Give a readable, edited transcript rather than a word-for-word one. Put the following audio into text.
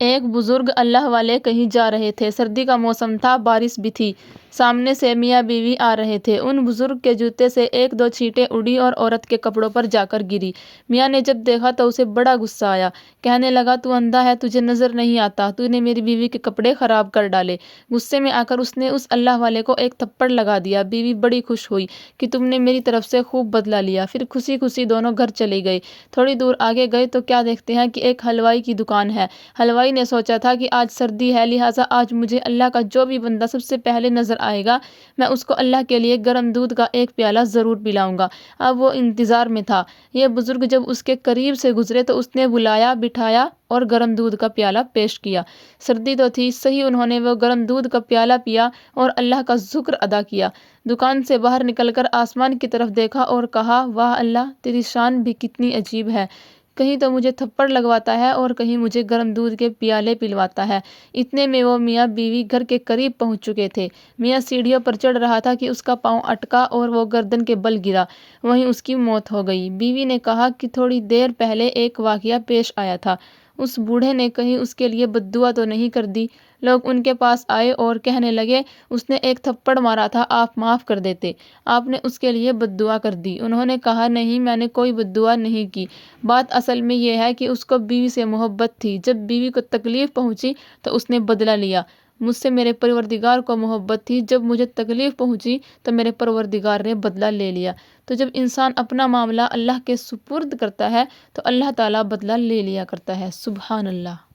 ایک بزرگ اللہ والے کہیں جا رہے تھے۔ سردی کا موسم تھا، بارش بھی تھی۔ سامنے سے میاں بیوی آ رہے تھے۔ ان بزرگ کے جوتے سے ایک دو چھینٹیں اڑی اور عورت کے کپڑوں پر جا کر گری۔ میاں نے جب دیکھا تو اسے بڑا غصہ آیا۔ کہنے لگا، تو اندھا ہے، تجھے نظر نہیں آتا؟ تو نے میری بیوی کے کپڑے خراب کر ڈالے۔ غصے میں آ کر اس نے اس اللہ والے کو ایک تھپڑ لگا دیا۔ بیوی بڑی خوش ہوئی کہ تم نے میری طرف سے خوب بدلہ لیا۔ پھر خوشی خوشی دونوں گھر چلے گئے۔ تھوڑی دور آگے گئے تو کیا دیکھتے ہیں کہ ایک حلوائی کی دکان ہے۔ حلوائی نے سوچا تھا کہ آج سردی ہے، لہٰذا آج مجھے اللہ کا جو بھی بندہ سب سے پہلے نظر آئے گا، میں اس کو اللہ کے لیے گرم دودھ کا ایک پیالہ ضرور پلاؤں گا۔ اب وہ انتظار میں تھا۔ یہ بزرگ جب اس کے قریب سے گزرے تو اس نے بلایا، بٹھایا اور گرم دودھ کا پیالہ پیش کیا۔ سردی تو تھی، صحیح انہوں نے وہ گرم دودھ کا پیالہ پیا اور اللہ کا شکر ادا کیا۔ دکان سے باہر نکل کر آسمان کی طرف دیکھا اور کہا، واہ اللہ، تیری شان بھی کتنی عجیب ہے، کہیں تو مجھے تھپڑ لگواتا ہے اور کہیں مجھے گرم دودھ کے پیالے پلواتا ہے۔ اتنے میں وہ میاں بیوی گھر کے قریب پہنچ چکے تھے۔ میاں سیڑھیوں پر چڑھ رہا تھا کہ اس کا پاؤں اٹکا اور وہ گردن کے بل گرا، وہیں اس کی موت ہو گئی۔ بیوی نے کہا کہ تھوڑی دیر پہلے ایک واقعہ پیش آیا تھا، اس بوڑھے نے کہیں اس کے لیے بد دعا تو نہیں کر دی؟ لوگ ان کے پاس آئے اور کہنے لگے، اس نے ایک تھپڑ مارا تھا، آپ معاف کر دیتے، آپ نے اس کے لیے بد دعا کر دی۔ انہوں نے کہا، نہیں، میں نے کوئی بد دعا نہیں کی، بات اصل میں یہ ہے کہ اس کو بیوی سے محبت تھی، جب بیوی کو تکلیف پہنچی تو اس نے بدلہ لیا۔ مجھ سے میرے پروردگار کو محبت تھی، جب مجھے تکلیف پہنچی تو میرے پروردگار نے بدلہ لے لیا۔ تو جب انسان اپنا معاملہ اللہ کے سپرد کرتا ہے تو اللہ تعالیٰ بدلہ لے لیا کرتا ہے۔ سبحان اللہ۔